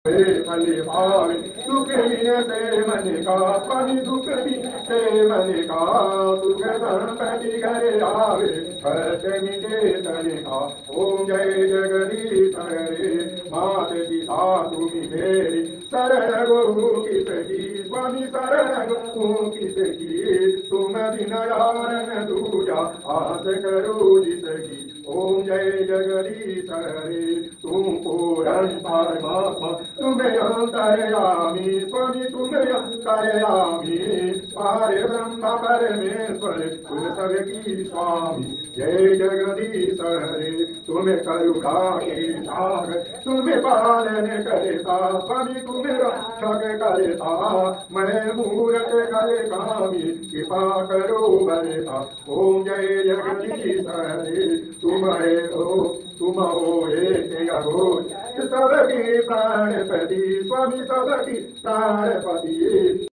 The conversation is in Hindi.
भले भावे सुख से मन का स्वामी दुख से मन का सुख संपत्ति घर आवे भक्त मिटे तन का। ओम जय जगदीश हरे मात पिता तुम्ही मेरी शरण गो किसकी स्वामी शरण गो किसकी तुम बिन यारन दूजा आस करो जिसकी। ओम जय जगदीश हरे तुम पूर्ण परमात्मा तुम्हें अंतर्यामी स्वामी तुम्हें अंतर्यामी पारे ब्रह्म परमेश्वर तुम सबकी स्वामी। जय जगदीश हरे तुम्हें करुणा के सागर तुम्हें पालन करता स्वामी तुम्हें रक्षक करता मैं मूर्ख करे कामी कृपा करो बरता। ओम जय जगदीश हरे तुम हो एक अघोष सबकी प्राणपति स्वामी सबकी प्राणपति